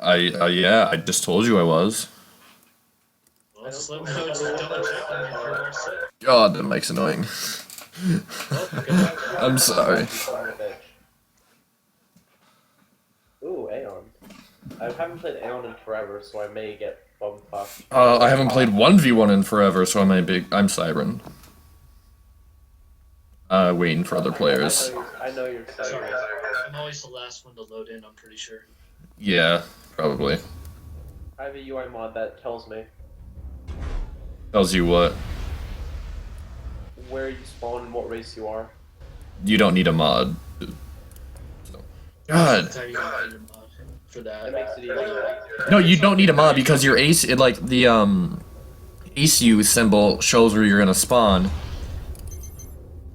Yeah, I just told you I was. Well, just let me know. Just double check on me if you are sick. God, that mic's annoying. Well, good luck. I'm sorry. Ooh, Aeon. I haven't played Aeon in forever, so I may get bum-fucked. I haven't played 1v1 in forever, so I'm Siren. Waiting for other players. I know you're Siren. Sorry, I'm always the last one to load in, I'm pretty sure. Yeah, probably. I have a UI mod that tells me Tells you what? where you spawn and what race you are. You don't need a mod. God. That's how you don't need a mod for that. It makes it easier. No, you don't need a mod because your ace, like the ACU symbol shows where you're gonna spawn.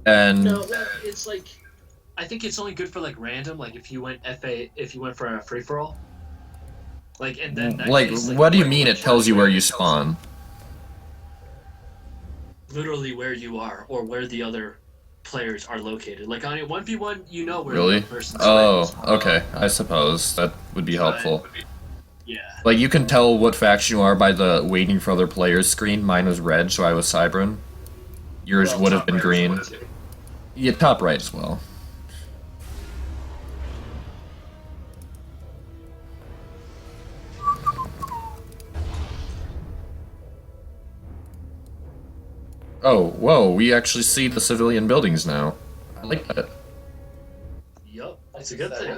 And No, it's like, I think it's only good for like random, like if you went for a free for all. Like, and then like, what do you mean it tells you where you spawn? Literally where you are or where the other players are located. Like on a 1v1, you know where Really? the person's Oh, okay. I suppose that would be helpful. Yeah. Like, you can tell what faction you are by the waiting for other players screen. Mine was red, so I was Cybran. Yours would have been green. Yeah, top right as well. Oh, whoa, we actually see the civilian buildings now. I like that. Yup, it's a good thing.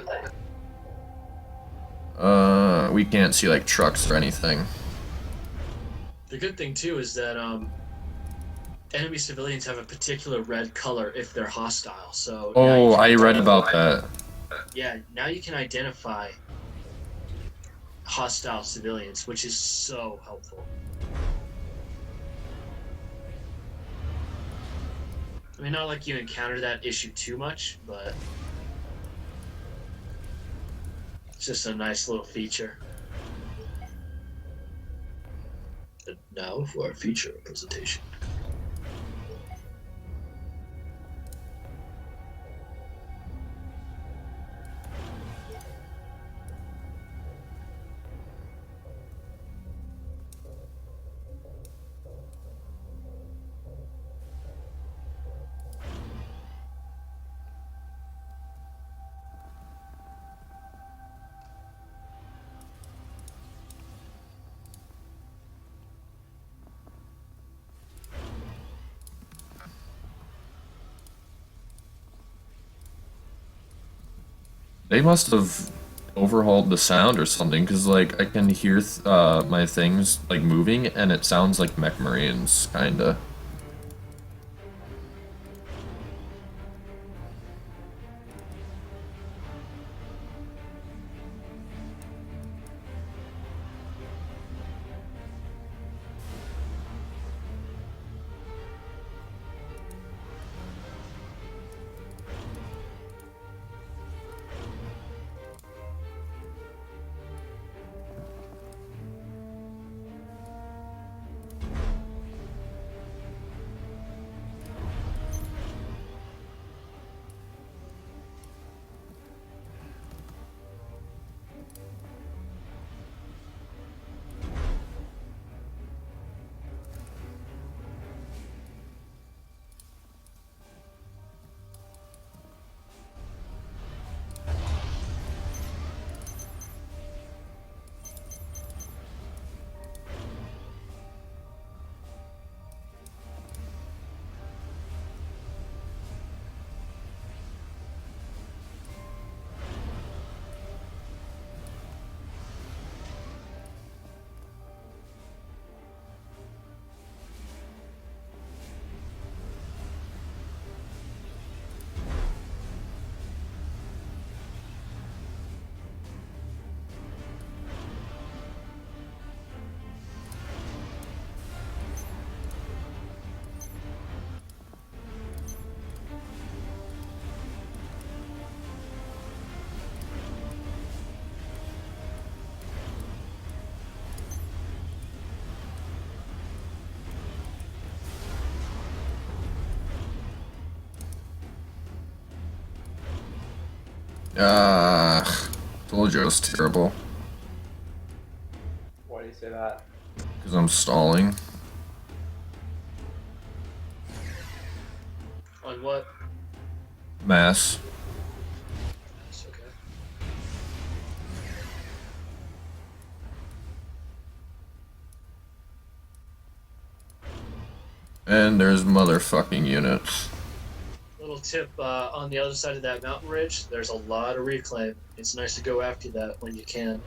We can't see, like, trucks or anything. The good thing, too, is that, enemy civilians have a particular red color if they're hostile, so... Oh, I read about that. Yeah, now you can identify hostile civilians, which is so helpful. I mean, not like you encounter that issue too much, but it's just a nice little feature. And now for our feature presentation. They must have overhauled the sound or something, because, like, I can hear my things, like, moving, and it sounds like Mech Marines, kinda. Ah, told you it was terrible. say that? Because I'm stalling. On what? Mass. That's okay. And there's motherfucking units. Little tip, on the other side of that mountain ridge, there's a lot of reclaim. It's nice to go after that when you can.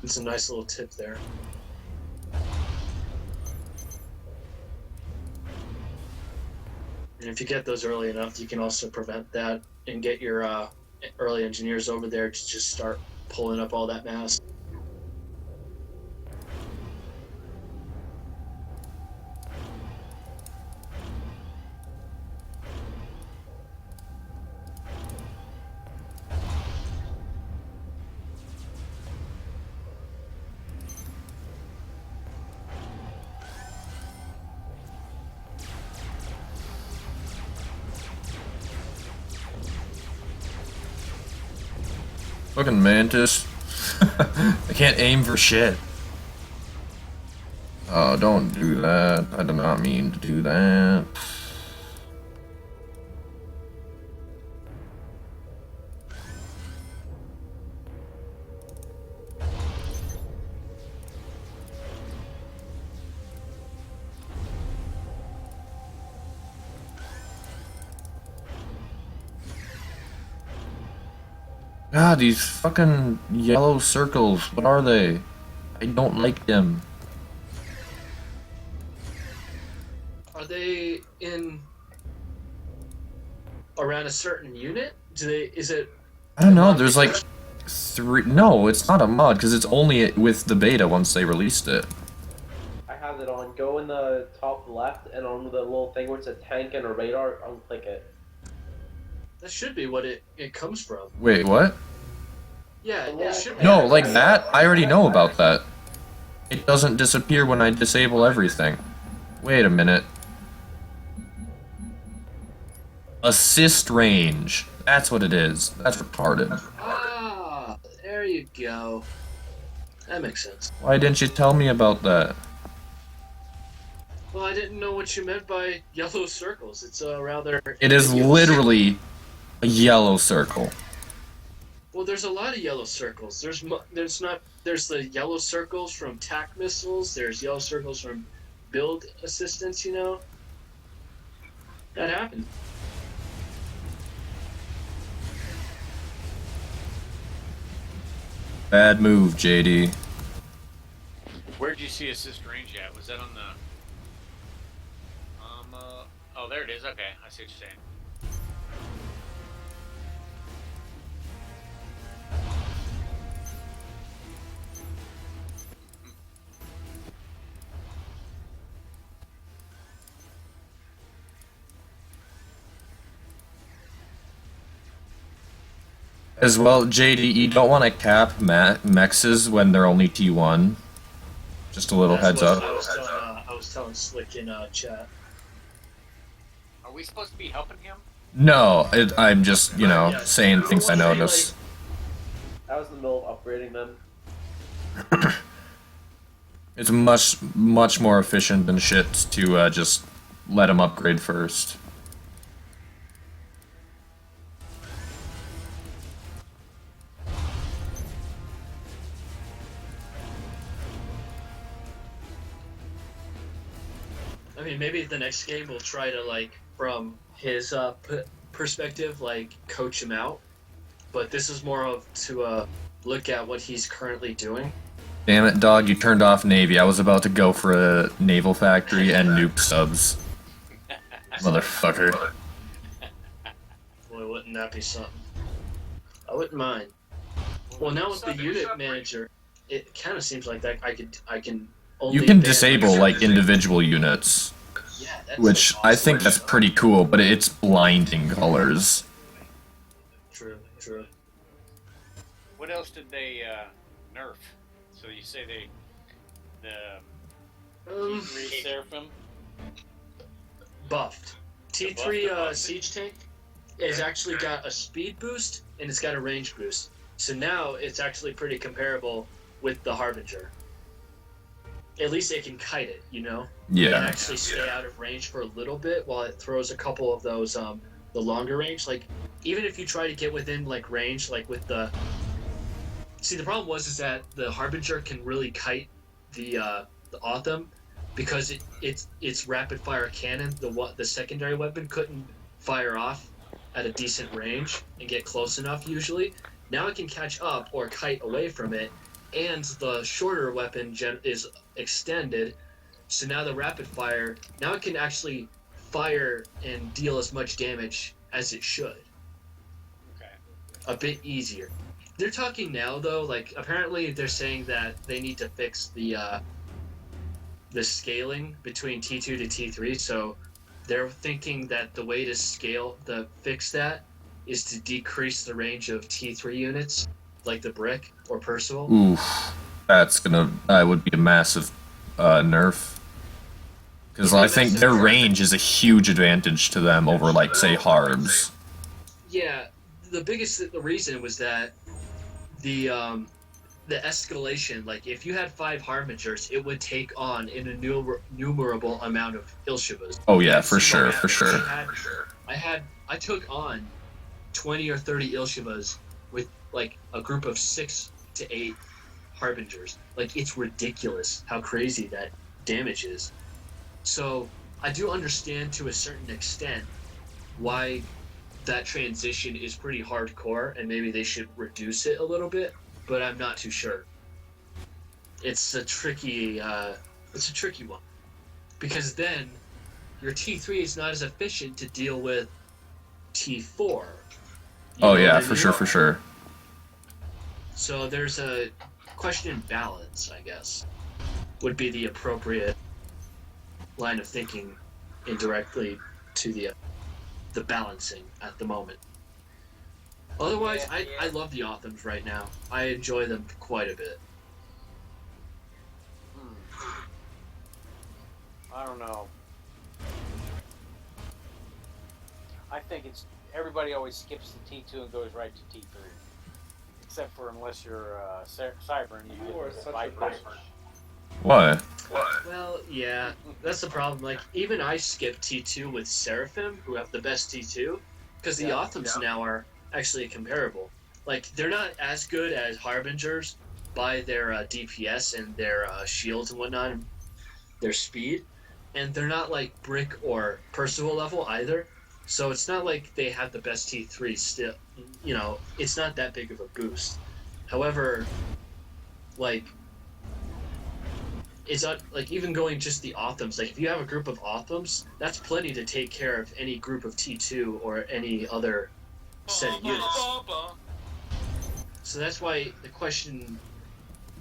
It's a nice little tip there. And if you get those early enough, you can also prevent that and get your early engineers over there to just start pulling up all that mass. Fucking mantis. I can't aim for shit. Oh, don't do that. I did not mean to do that. God, these fucking yellow circles, what are they? I don't like them. Are they in around a certain unit? Is it? I don't know, there's like three. No, it's not a mod, because it's only with the beta once they released it. I have it on. Go in the top left, and on the little thing where it's a tank and a radar, unclick it. That should be what it comes from. Wait, what? Yeah, it should be. No, like that? I already know about that. It doesn't disappear when I disable everything. Wait a minute. Assist range. That's what it is. That's retarded. Ah, there you go. That makes sense. Why didn't you tell me about that? Well, I didn't know what you meant by yellow circles. It's rather. It is ambiguous. literally a yellow circle. Well, there's a lot of yellow circles. There's the yellow circles from TAC missiles. There's yellow circles from build assistance. You know, that happens. Bad move, JD. Where'd you see assist range at? Was that on the... oh, there it is. Okay, I see what you're saying. As well, JD, you don't want to cap mexes when they're only T1. Just a little That's heads what up. I was telling Slick in chat. Are we supposed to be helping him? No, I'm just, you know, saying things I notice. I was in the middle of upgrading them. It's much more efficient than shit to just let them upgrade first. I mean, maybe the next game we'll try to, like, from his perspective, like, coach him out. But this is more of to look at what he's currently doing. Damn it, dog, you turned off Navy. I was about to go for a naval factory and nuke subs. Motherfucker. Boy, wouldn't that be something? I wouldn't mind. Well, now with the unit manager, it kind of seems like that I can only You can ban disable, like, individual units. Yeah, that's Which I think that's pretty cool, but it's blinding colors. True, true. What else did they nerf? So you say the T3 Seraphim? Buffed. T3 siege tank has actually got a speed boost and it's got a range boost. So now it's actually pretty comparable with the Harbinger. At least it can kite it, you know? Yeah. And actually stay out of range for a little bit while it throws a couple of those, the longer range. Like, even if you try to get within, like, range, like, with the... See, the problem is that the Harbinger can really kite the Autumn because its rapid-fire cannon, the secondary weapon, couldn't fire off at a decent range and get close enough, usually. Now it can catch up or kite away from it, and the shorter weapon is extended, so now the rapid fire, now it can actually fire and deal as much damage as it should. Okay. A bit easier. They're talking now, though, like, apparently they're saying that they need to fix the scaling between T2 to T3, so they're thinking that the way to fix that is to decrease the range of T3 units, like the Brick or Percival. Oof. That would be a massive nerf. Because I think their range is a huge advantage to them over, like, say, Harbs. Yeah, the reason was that the escalation, like, if you had 5 Harbingers, it would take on an innumerable amount of Ilshivas. Oh yeah, for sure. I took on 20 or 30 Ilshivas with, like, a group of 6 to 8 Harbingers. Like, it's ridiculous how crazy that damage is. So, I do understand to a certain extent why that transition is pretty hardcore, and maybe they should reduce it a little bit, but I'm not too sure. It's a tricky one. Because then, your T3 is not as efficient to deal with T4. Oh yeah, for sure. So there's a question in balance, I guess, would be the appropriate line of thinking indirectly to the balancing at the moment. Otherwise, I love the Autumns right now. I enjoy them quite a bit. I don't know. I think everybody always skips the T2 and goes right to T3. Except for unless you're Cyber and you are get such a Viper. bitch. Why? Well, yeah, that's the problem. Like, even I skip T2 with Seraphim, who have the best T2, because the Autumns now are actually comparable. Like, they're not as good as Harbingers by their DPS and their shields and whatnot, and their speed, and they're not like Brick or Percival level either. So it's not like they have the best T3 still. You know, it's not that big of a boost. However, like, it's not, like, even going just the Autumns, like, if you have a group of Autumns, that's plenty to take care of any group of T2 or any other set of units. So that's why the question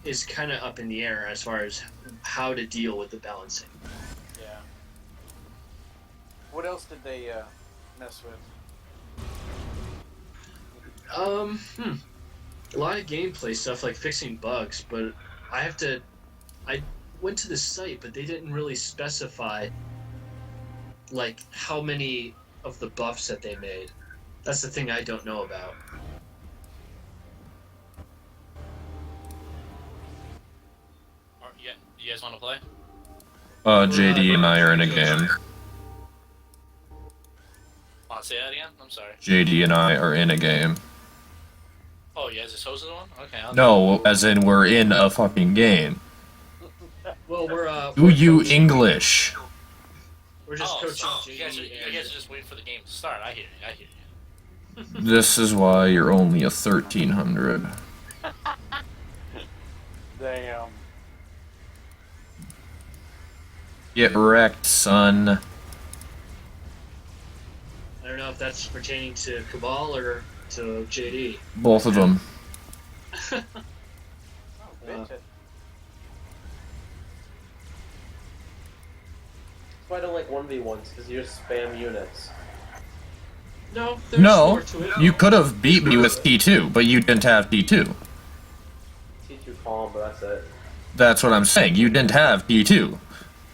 is kind of up in the air as far as how to deal with the balancing. Yeah. What else did they mess with? A lot of gameplay stuff, like fixing bugs, but I went to the site, but they didn't really specify, like, how many of the buffs that they made. That's the thing I don't know about. Yeah, you guys want to play? JD and I are in a game. Want to say that again? I'm sorry. JD and I are in a game. Oh, you guys just hosted one? Okay. No, as in we're in a fucking game. Well, Do you English? we're just coaching so JD you guys and... are just waiting for the game to start. I hear you. This is why you're only a 1300. Damn. Get wrecked, son. I don't know if that's pertaining to Cabal or to JD. Both of them. Oh, bitch. That's why I don't like 1v1s, because you just spam units. No, there's No, more to it. you could have beat me with T2, but you didn't have T2. T2 calm, but that's it. That's what I'm saying. You didn't have T2.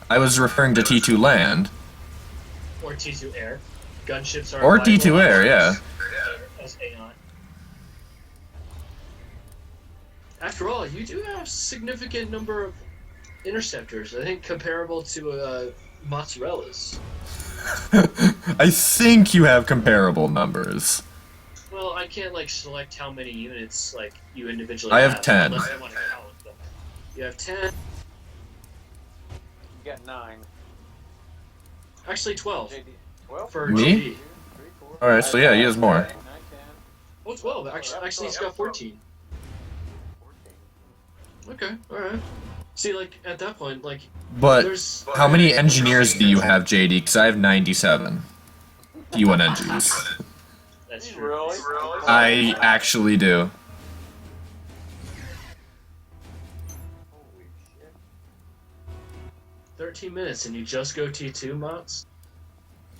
I was referring to T2 land. Or T2 air. Gunships are Or viable T2 air, yeah. as Aeon. After all, you do have a significant number of interceptors. I think comparable to mozzarella's. I think you have comparable numbers. Well, I can't like select how many units like you individually I have 10. unless I want to count them. You have 10. You got 9. Actually, 12 JD, 12? for Me? GD. 2, 3, 4, Alright, so yeah, he has more. 9, 10, Oh, 12. Actually, he's got 14. 14. Okay, alright. See, like, at that point, like, But there's... how many engineers do you have, JD? Because I have 97. T1 engineers. That's true. Really? I actually do. Holy shit. 13 minutes and you just go T2, Mots?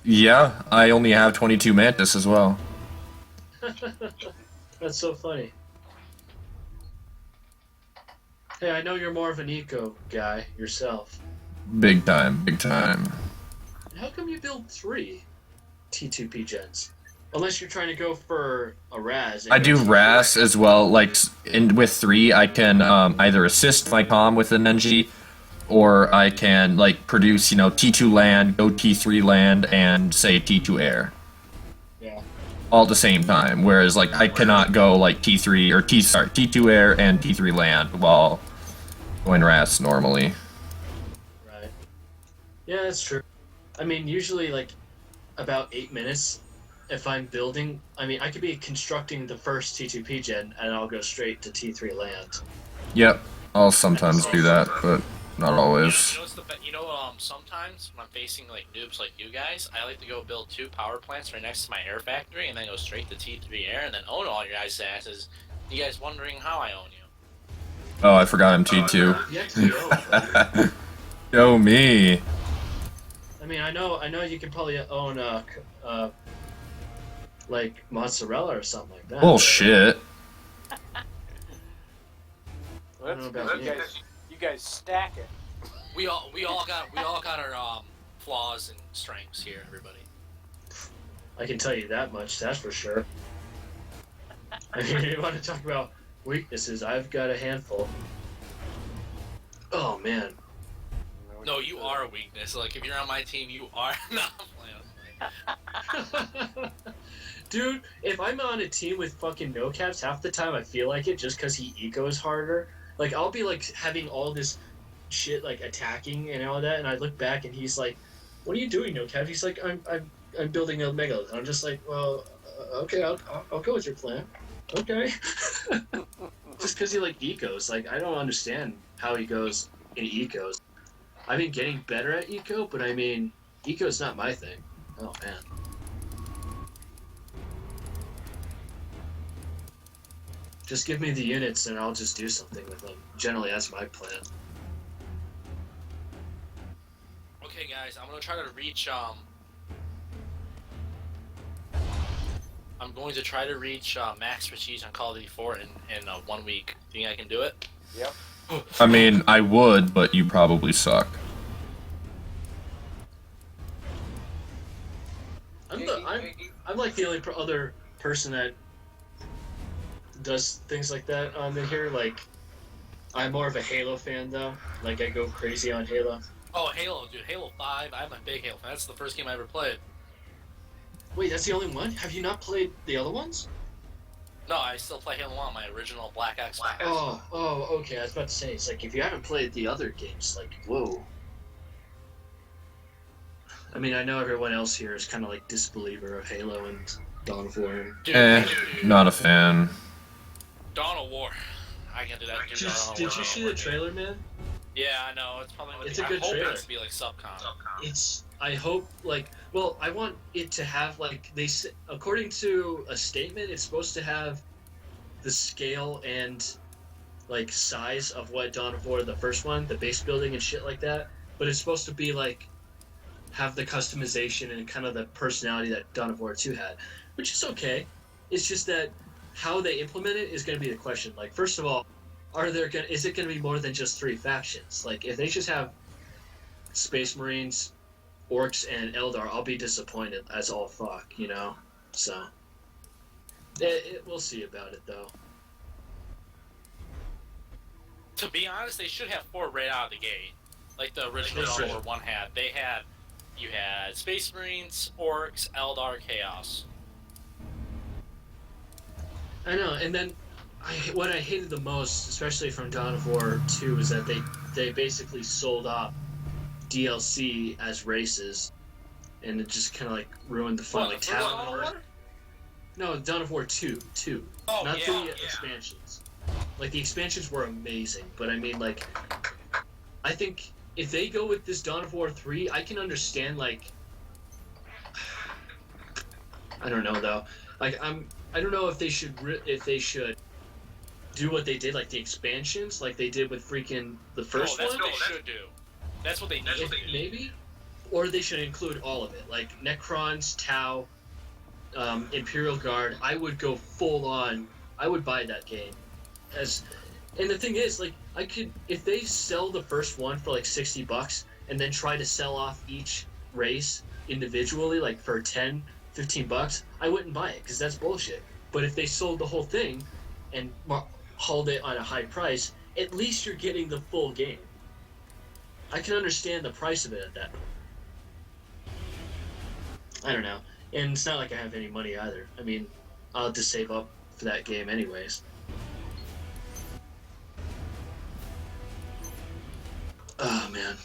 Yeah, I only have 22 Mantis as well. That's so funny. Hey, I know you're more of an eco guy yourself. Big time, big time. How come you build 3 T2P gens? Unless you're trying to go for a Raz. and I go do T2. RAS as well. Like, with 3, I can either assist my comm with an NG, or I can, like, produce, T2 land, go T3 land, and say T2 air. Yeah. All at the same time. Whereas, like, I cannot go, like, T2 air and T3 land while going RAS normally. Right. Yeah, that's true. I mean, usually, like, about 8 minutes, if I'm building... I mean, I could be constructing the first T2P gen, and I'll go straight to T3 land. Yep, I'll sometimes do that, but not always. Sometimes when I'm facing like noobs like you guys, I like to go build 2 power plants right next to my air factory, and then go straight to T3 air, and then own all your guys' asses. You guys wondering how I own you? Oh, I forgot I'm T2. You actually own. Yo, me. I mean, I know you can probably own like mozzarella or something like that. Bullshit. I don't know about You guys stack it. We all got our flaws and strengths here, everybody. I can tell you that much. That's for sure. I mean, you want to talk about weaknesses? I've got a handful. Oh man. No, you are a weakness. Like if you're on my team, you are not playing. Dude, if I'm on a team with fucking no caps, half the time I feel like it just because he ecos harder. Like I'll be like having all this shit like attacking and all that, and I look back and he's like, "What are you doing, no caps?" He's like, "I'm building a megalith." And I'm just like, "Well, okay, I'll go with your plan." Okay. Just because he like ecos, like I don't understand how he goes in ecos. I've been getting better at eco, but I mean, eco's not my thing. Oh man. Just give me the units and I'll just do something with them. Generally, that's my plan. Okay, guys, I'm gonna try to reach. I'm going to try to reach max prestige on Call of Duty 4 in 1 week. Do you think I can do it? Yep. I mean, I would, but you probably suck. I'm like the only other person that does things like that in here. Like, I'm more of a Halo fan though. Like, I go crazy on Halo. Oh, Halo, dude. Halo 5. I'm a big Halo fan. That's the first game I ever played. Wait, that's the only one? Have you not played the other ones? No, I still play Halo on my original Black X. Oh, okay. I was about to say, it's like if you haven't played the other games, like, whoa. I mean, I know everyone else here is kind of like disbeliever of Halo and Dawn of War. Dude, Not a fan. Dawn of War. I can do that. Did you see the trailer, man? Yeah, I know. It's probably. It's a good I hope trailer. it's to be like subcon. I hope, like, well, I want it to have, like, according to a statement, it's supposed to have the scale and, like, size of what Dawn of War, the first one, the base building and shit like that, but it's supposed to be, like, have the customization and kind of the personality that Dawn of War 2 had, which is okay. It's just that how they implement it is going to be the question. Like, first of all, is it going to be more than just 3 factions? Like, if they just have Space Marines, Orcs, and Eldar, I'll be disappointed as all fuck, you know? So, we'll see about it, though. To be honest, they should have 4 right out of the gate, like the original They Dawn should. of War 1 had. You had Space Marines, Orcs, Eldar, Chaos. I know, and then what I hated the most, especially from Dawn of War 2, is that they basically sold off DLC as races, and it just kind of like ruined the fun. What, Like the first Dawn of Talon. War? No, Dawn of War 2, Oh, not yeah, the expansions. Like the expansions were amazing, but I mean, like, I think if they go with this Dawn of War 3, I can understand. Like, I don't know though. Like I don't know if they should do what they did, like the expansions, like they did with freaking the first no, that's one. what they should do. That's what they need. Maybe, or they should include all of it, like Necrons, Tau, Imperial Guard. I would go full on. I would buy that game. And the thing is, like, I could, if they sell the first one for like $60 and then try to sell off each race individually, like for 10, $15, I wouldn't buy it because that's bullshit. But if they sold the whole thing and hauled it on a high price, at least you're getting the full game. I can understand the price of it at that point. I don't know. And it's not like I have any money either. I mean, I'll have to save up for that game anyways. Oh, man.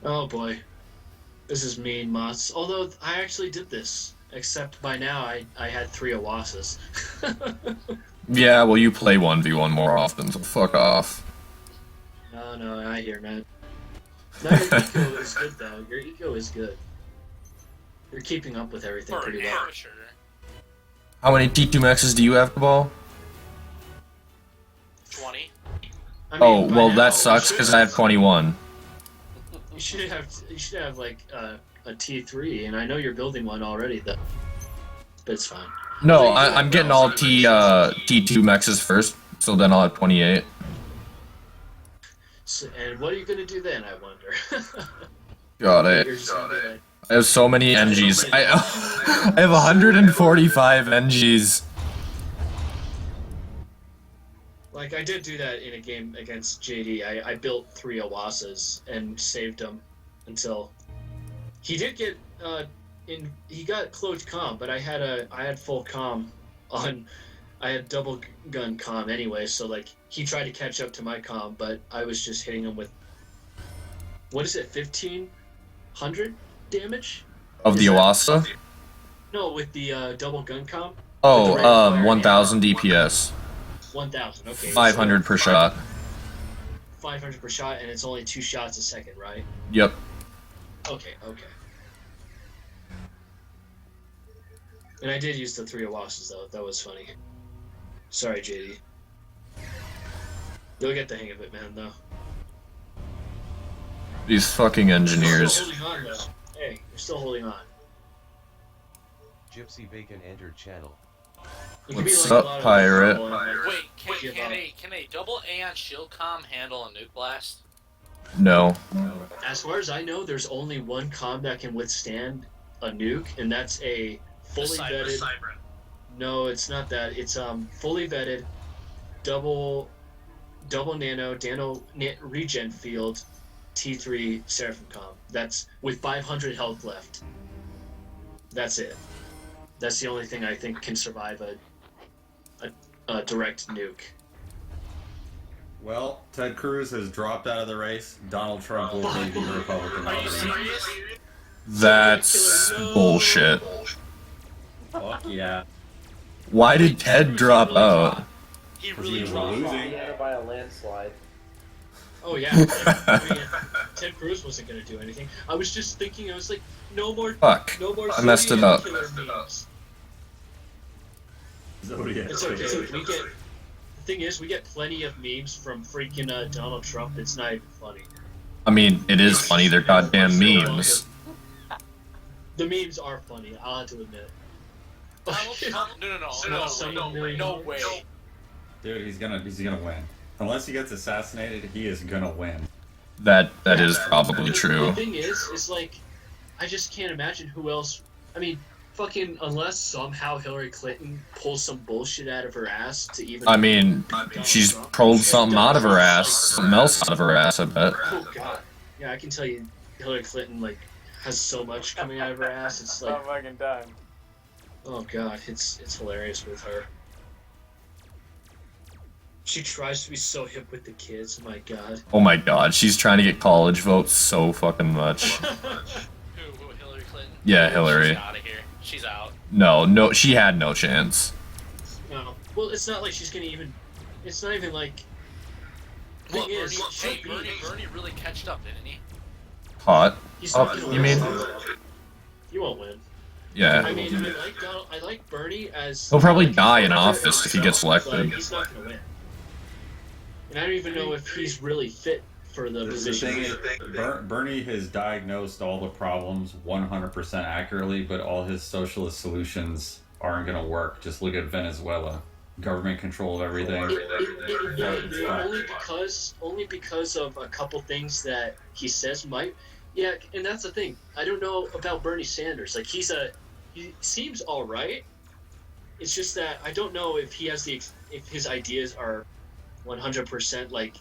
Oh, boy. This is mean, Mots. Although, I actually did this. Except by now, I had 3 Awasas. Yeah, well, you play 1v1 more often, so fuck off. No, I hear, man. No, your eco is good, though. Your eco is good. You're keeping up with everything For pretty an well. amateur. How many T2 maxes do you have, Cabal? 20. I mean, Oh, by well, now, that sucks because I have 21. You should have like a T3, and I know you're building one already, though. But it's fine. No, I'm getting all T2 maxes first, so then I'll have 28. So, and what are you gonna do then? I wonder. Got You're it. just gonna be like, I have so many NGs. I have 145 NGs. like I did do that in a game against JD. I built 3 Awasas and saved them until he did get he got closed comm, but I had full comm on. I had double gun comm anyway, so like he tried to catch up to my comm, but I was just hitting him with, what is it, 1,500 damage? Of the Is that- Oasa? No, with the double gun comm. Oh, With the rate of fire, 1,000 DPS. 1,000. Okay. 500 per shot. 500 per shot, and it's only 2 shots a second, right? Yep. Okay. And I did use the 3 Awasas though. That was funny. Sorry, JD. You'll get the hang of it, man. Though. These fucking You're engineers. still holding on, though. Hey, you're still holding on. Gypsy Bacon entered channel. You can be What's like up, a lot of pirate? people and, like, Wait, give can up. a double Aeon shield comm handle a nuke blast? No. As far as I know, there's only one comm that can withstand a nuke, and that's a fully vetted. No, it's not that. It's fully vetted, double nano regen field, T3 Seraphim comm. That's with 500 health left. That's it. That's the only thing I think can survive a direct nuke. Well, Ted Cruz has dropped out of the race. Donald Trump will be the Republican Are you nominee. serious? That's bullshit. Fuck yeah. Why did Ted drop out? He Because really he was dropped. He losing. had it by a landslide. Oh yeah, like, I mean, Ted Cruz wasn't gonna do anything. I was just thinking. I was like, no more Fuck. I messed it up. Memes. Zodiac. It's okay. We get. The thing is, we get plenty of memes from freaking Donald Trump. It's not even funny. I mean, it is funny, they're goddamn memes. The memes are funny. I'll have to admit. Donald Trump? No way. Dude, he's gonna win. Unless he gets assassinated, he is gonna win. That is probably The true. thing is like, I just can't imagine who else. I mean, fucking unless somehow Hillary Clinton pulls some bullshit out of her ass to even. I mean, she's pulled something out of her ass, something else out of her ass, I bet. Oh god. Yeah, I can tell you, Hillary Clinton like has so much coming out of her ass. It's like, All fucking time. oh god, it's hilarious with her. She tries to be so hip with the kids. My god. Oh my god, she's trying to get college votes so fucking much. Who, Hillary Clinton? Yeah, Hillary. She's out of here. She's out. No, she had no chance. No. Well, it's not like she's gonna even. It's not even like. Well, Thing is, Bernie really catched up, didn't he? Hot. he's not Oh, gonna you win. mean? He won't win. Yeah. I mean, I like Bernie as. He'll probably I like die his in character office if he himself, gets elected. but he's not gonna win. And I don't even know if he's really fit for the The position. thing is, Bernie has diagnosed all the problems 100% accurately, but all his socialist solutions aren't going to work. Just look at Venezuela. Government control of everything. Only because of a couple things that he says might. Yeah, and that's the thing. I don't know about Bernie Sanders. Like he seems all right. It's just that I don't know if he has if his ideas are 100% like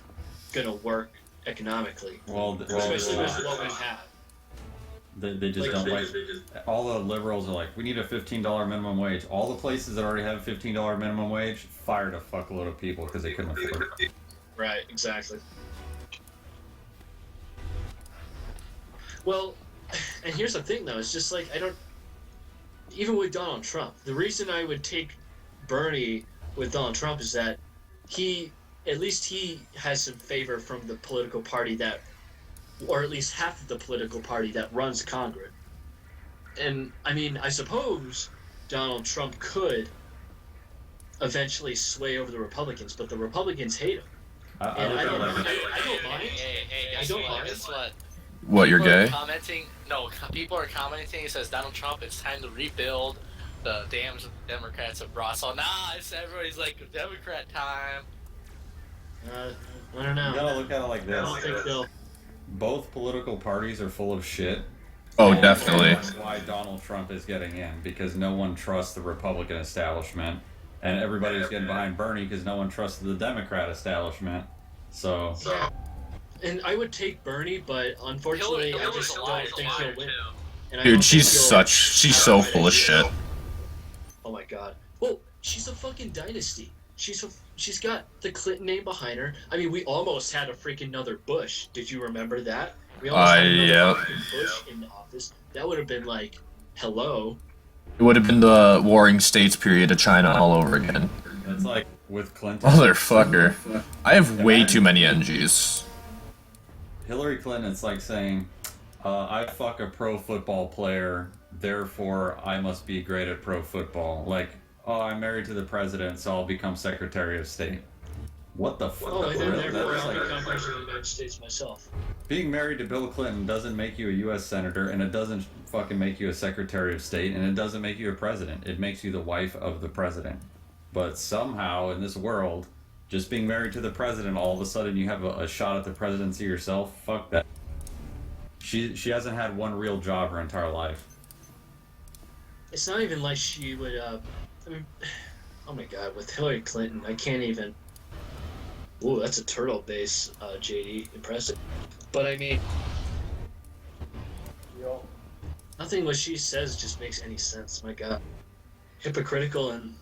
gonna work economically. Especially with what we have. They just don't like. All the liberals are like, we need a $15 minimum wage. All the places that already have $15 minimum wage fired a fuckload of people because they couldn't afford it. Right, exactly. Well, and here's the thing though, it's just like even with Donald Trump, the reason I would take Bernie with Donald Trump is that at least he has some favor from the political party that, or at least half of the political party that runs Congress. And I mean, I suppose Donald Trump could eventually sway over the Republicans, but the Republicans hate him. I look I at don't it like, mind. Hey, I guess don't what? mind. Guess what? What, you're People are gay? Commenting. No, people are commenting. It says Donald Trump. It's time to rebuild. The damn Democrats have brought. So everybody's like Democrat time. I don't know. you gotta look at it like I don't this. think they'll. Both political parties are full of shit. Oh, And definitely. That's why Donald Trump is getting in, because no one trusts the Republican establishment, and everybody's getting behind Bernie because no one trusted the Democrat establishment. So Yeah. And I would take Bernie, but unfortunately, I Hillary's just a don't liar, think he'll win. too. And I Dude, don't she's think she's so full of shit. Oh my god. Well, she's a fucking dynasty. She's got the Clinton name behind her. I mean, we almost had a freaking another Bush. Did you remember that? We almost had another yeah. fucking Bush in the office. That would have been like, hello. It would have been the Warring States period of China all over again. it's like with Clinton. Motherfucker. I have way too many NGs. Hillary Clinton, it's like saying, I fuck a pro football player, therefore I must be great at pro football. Like, oh, I'm married to the president, so I'll become Secretary of State. What the fuck? Oh, and then Really? therefore That's I'll like, become president of the United States myself. being married to Bill Clinton doesn't make you a U.S. Senator, and it doesn't fucking make you a Secretary of State, and it doesn't make you a president. It makes you the wife of the president. But somehow, in this world, just being married to the president, all of a sudden you have a shot at the presidency yourself? Fuck that. She hasn't had one real job her entire life. It's not even like she would, I mean, oh my god, with Hillary Clinton, I can't even. Ooh, that's a turtle base, JD. Impressive. But I mean, Yo. nothing what she says just makes any sense. My god. Hypocritical in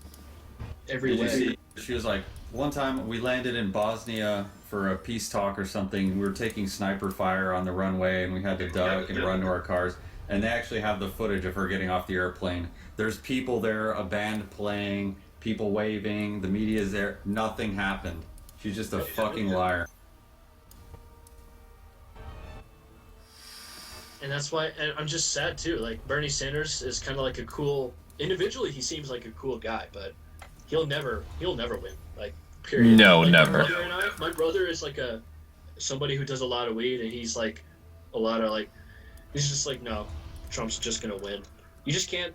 every Did you way. see? She was like, one time we landed in Bosnia for a peace talk or something. We were taking sniper fire on the runway and we had to duck and run to our cars. And they actually have the footage of her getting off the airplane. There's people there, a band playing, people waving, the media's there. Nothing happened. She's just a fucking liar. And that's why and I'm just sad too. Like Bernie Sanders is kind of like a cool individually. He seems like a cool guy, but he'll never win. Like period. No, Like, never. My brother is like somebody who does a lot of weed, and he's like a lot of like he's just like no, Trump's just gonna win. You just can't.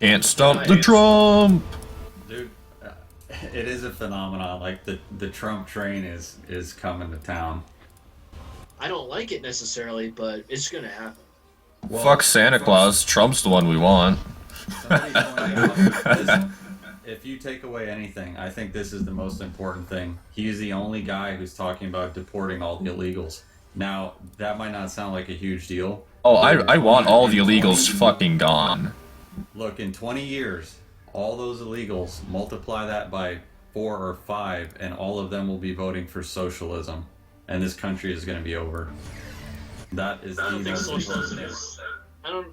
Can't stop the Trump! Dude, it is a phenomenon. Like the Trump train is coming to town. I don't like it necessarily, but it's gonna happen. Well, Fuck Santa Claus. Trump's the one we want. Somebody pointed out this, if you take away anything, I think this is the most important thing. He's the only guy who's talking about deporting all the illegals. Now, that might not sound like a huge deal. Oh, I want all the illegals fucking gone. Look, in 20 years, all those illegals, multiply that by 4 or 5, and all of them will be voting for socialism. And this country is going to be over. That is I don't the think most important socialism news. is. I don't.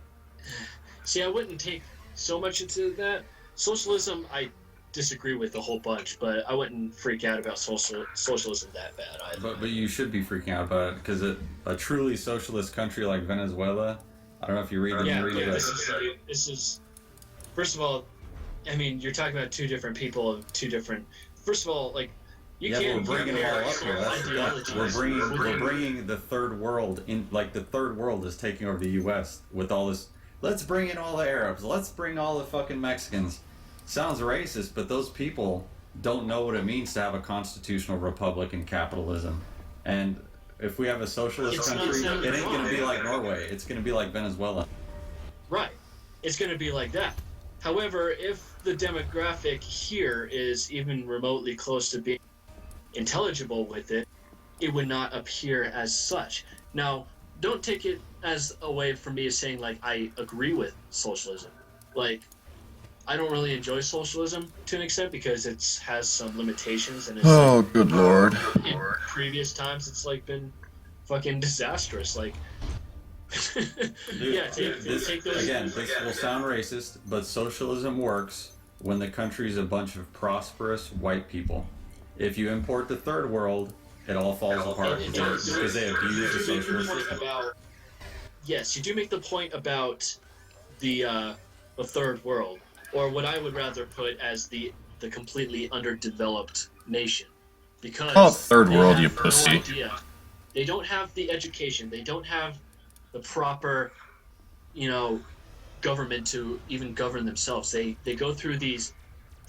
See, I wouldn't take so much into that. Socialism, I disagree with a whole bunch, but I wouldn't freak out about socialism that bad either. But you should be freaking out about it because a truly socialist country like Venezuela, I don't know if you read the Yeah, news, but but this is. First of all, I mean, you're talking about two different people of two different. First of all, like. You yeah, can't but we're bringing it all compare up here. That's the thing. ideologies. We're bringing the third world in. Like the third world is taking over the U.S. with all this. Let's bring in all the Arabs. Let's bring all the fucking Mexicans. Sounds racist, but those people don't know what it means to have a constitutional republic and capitalism. And if we have a socialist It's not country, sounding it ain't going to be wrong. like Norway. It's going to be like Venezuela. Right. It's going to be like that. However, if the demographic here is even remotely close to being intelligible with it, it would not appear as such. Now, don't take it as a way for me of saying, like, I agree with socialism. Like, I don't really enjoy socialism to an extent because it has some limitations and it's Oh, good lord. in previous times it's like been fucking disastrous. Like, yeah, take those. Again, this will sound racist, but socialism works when the country's a bunch of prosperous white people. If you import the third world, it all falls apart because they abuse the socialist system. Yes, you do make the point about the third world, or what I would rather put as the completely underdeveloped nation, because Oh, third they world, have you no pussy. idea. They don't have the education. They don't have the proper, government to even govern themselves. They go through these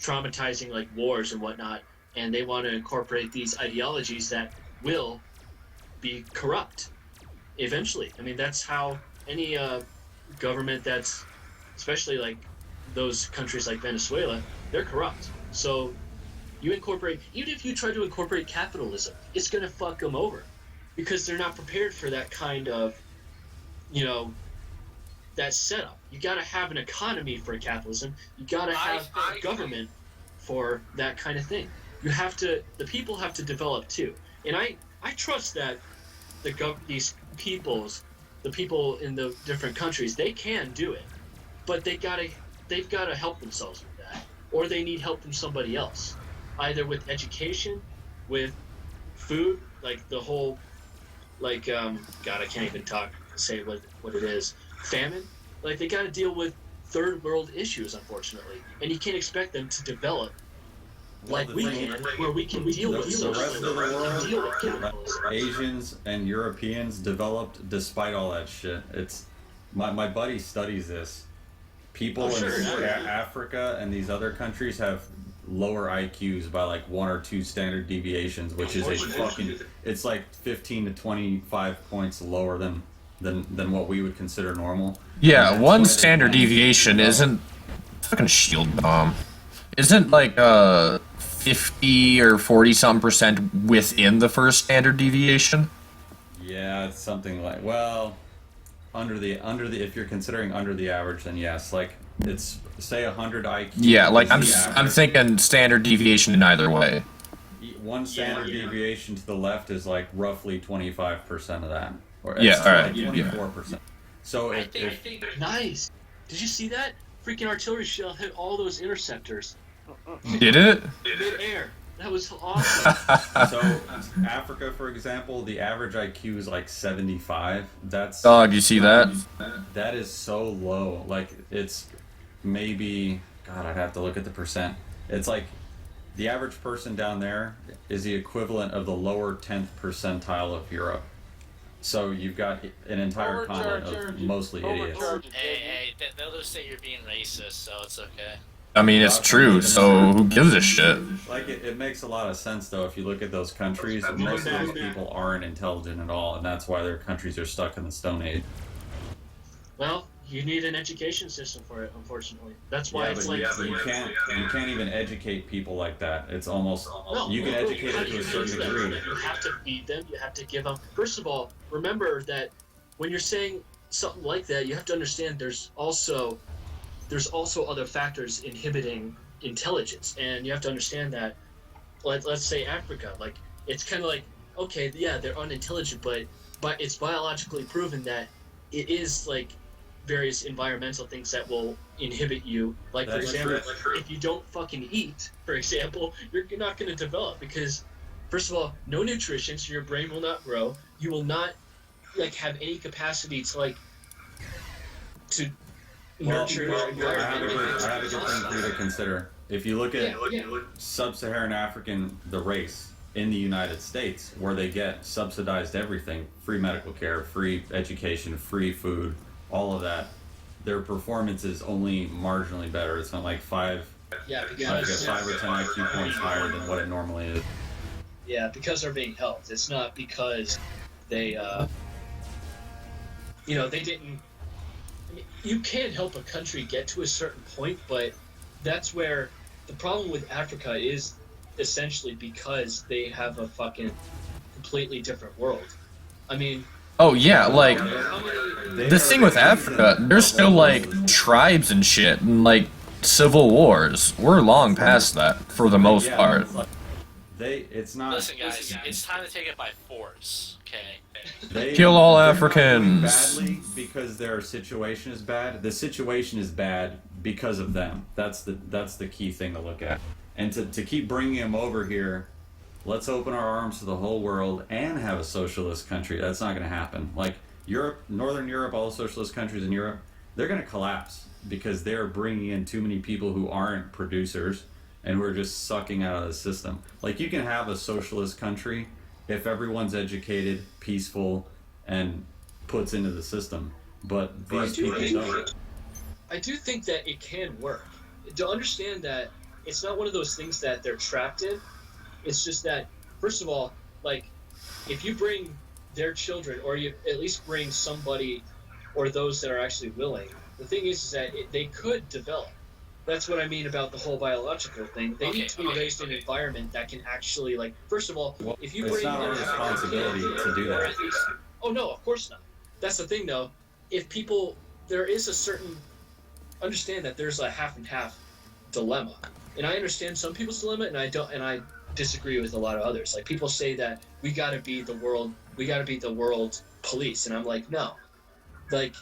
traumatizing like wars and whatnot, and they want to incorporate these ideologies that will be corrupt eventually. I mean, that's how any government that's, especially like those countries like Venezuela, they're corrupt. So you incorporate, even if you try to incorporate capitalism, it's going to fuck them over because they're not prepared for that kind of, that setup. You got to have an economy for capitalism. You got to have a government for that kind of thing. You have to, the people have to develop too. And I trust that these peoples, the people in the different countries, they can do it, but they've got to help themselves with that, or they need help from somebody else, either with education, with food, like the whole, like God, I can't even say what it is, famine. Like they got to deal with third world issues, unfortunately, and you can't expect them to develop like we can, where we can deal with the rest of the world, deal with capitalism. Asians and Europeans developed despite all that shit. It's my buddy studies this. People in Africa and these other countries have lower IQs by like 1 or 2 standard deviations, which is a fucking. It's like 15 to 25 points lower than what we would consider normal. Yeah, And one that's why standard they- deviation isn't fucking shield bomb. Isn't like 50 or 40 some percent within the first standard deviation? Yeah, it's something like under the if you're considering under the average, then yes, like it's say 100 IQ. Yeah, like is the I'm average. thinking standard deviation in either way. One standard deviation to the left is like roughly 25% of that, or Yeah, it's alright, like yeah. 24%. So I if, think Nice. Did you see that? Freaking artillery shell hit all those interceptors Did it? mid-air. That was awesome. so Africa, for example, the average IQ is like 75. That's Dog, you see that? That is so low. Like it's maybe God, I'd have to look at the percent. It's like the average person down there is the equivalent of the lower 10th percentile of Europe. So you've got an entire continent of mostly idiots. hey, they'll just say you're being racist, so it's okay. I mean, it's true, so who gives a shit? Like it makes a lot of sense though if you look at those countries. Most of those people aren't intelligent at all, and that's why their countries are stuck in the Stone Age. Well, You need an education system for it, unfortunately. That's why Yeah, it's but like you can't even educate people like that. It's almost you can educate them to a certain degree. You have to feed them. You have to give them. First of all, remember that when you're saying something like that, you have to understand there's also other factors inhibiting intelligence, and you have to understand that. Let's say Africa, like it's kind of like okay, yeah, they're unintelligent, but it's biologically proven that it is like various environmental things that will inhibit you. Like, for example, if you don't fucking eat, for example, you're not going to develop because, first of all, no nutrition, so your brain will not grow. You will not, like, have any capacity to, to nurture your environment. I have a good thing for you to consider. If you look at sub-Saharan African, the race in the United States, where they get subsidized everything, free medical care, free education, free food, all of that, their performance is only marginally better. It's not like five or 10 IQ points higher than what it normally is. Yeah, because they're being helped. It's not because they, they didn't. I mean, you can help a country get to a certain point, but that's where the problem with Africa is essentially because they have a fucking completely different world. I mean, Oh yeah, like the thing with Africa, there's still like tribes and shit and like civil wars. We're long past that for the most part. It's not. Listen, guys, it's time to take it by force. Okay. Kill all they're not Africans. doing badly because their situation is bad. The situation is bad because of them. That's the key thing to look at. And to keep bringing them over here, let's open our arms to the whole world and have a socialist country. That's not going to happen. Like Europe, Northern Europe, all the socialist countries in Europe, they're going to collapse because they're bringing in too many people who aren't producers and who are just sucking out of the system. Like you can have a socialist country if everyone's educated, peaceful, and puts into the system. But these people don't. I do think that it can work. To understand that it's not one of those things that they're trapped in. It's just that, first of all, like, if you bring their children, or you at least bring somebody, or those that are actually willing, the thing is that they could develop. That's what I mean about the whole biological thing. They need to be raised in an environment that can actually, like, first of all, if you bring... It's not our responsibility to do that. Oh, no, of course not. That's the thing, though. If people... There is a certain... Understand that there's a half and half dilemma. And I understand some people's dilemma, and I disagree with a lot of others. Like, people say that we gotta be the world police, and I'm like, no. Like,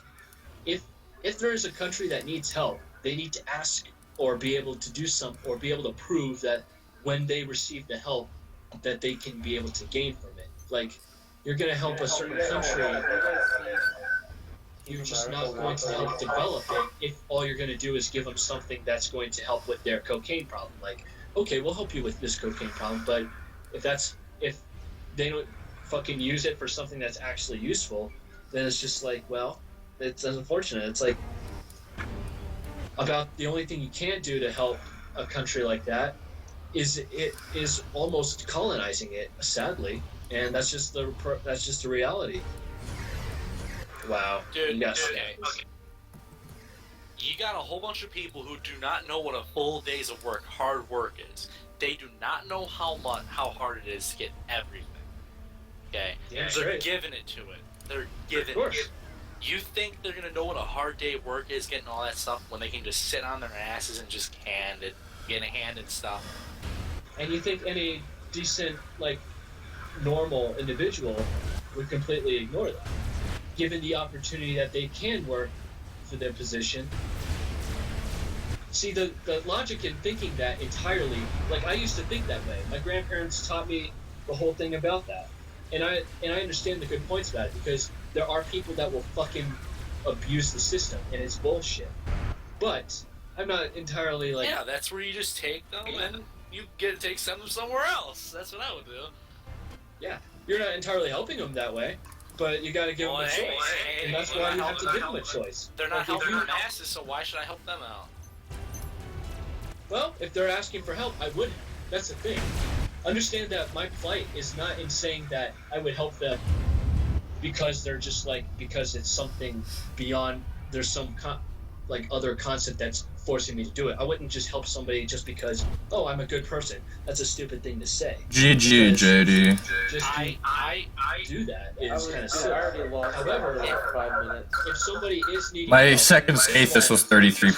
if there is a country that needs help, they need to ask or be able to do something, or be able to prove that when they receive the help, that they can be able to gain from it. Like, you're gonna help a certain country, you're just not going to help develop it if all you're going to do is give them something that's going to help with their cocaine problem. Like, okay, we'll help you with this cocaine problem, but if they don't fucking use it for something that's actually useful, then it's just like, well, it's unfortunate. It's like, about the only thing you can do to help a country like that is almost colonizing it, sadly, and that's just the reality. Wow. Dude, yes. okay. You got a whole bunch of people who do not know what a full days of work, hard work is. They do not know how hard it is to get everything. Okay? Yeah, they're right. giving it to it. They're giving it. You think they're gonna know what a hard day of work is, getting all that stuff, when they can just sit on their asses and just get a hand and stuff? And you think any decent, like, normal individual would completely ignore that, given the opportunity that they can work for their position? See, the logic in thinking that entirely, like, I used to think that way. My grandparents taught me the whole thing about that. And I understand the good points about it, because there are people that will fucking abuse the system, and it's bullshit. But I'm not entirely like... Yeah, that's where you just take them and you get to send them somewhere else. That's what I would do. Yeah, you're not entirely helping them that way, but you gotta give them a choice. And that's why you have to give them a choice. They're not helping their masses, so why should I help them out? Well, if they're asking for help, I would. That's the thing. Understand that my plight is not in saying that I would help them because they're just like, because it's something beyond there's some like other concept that's forcing me to do it. I wouldn't just help somebody just because, oh, I'm a good person. That's a stupid thing to say. GG, Because JD. Just I do that I is kind of I silly. already lost However, that in 5 minutes. If somebody is needing My help, second state, this was 33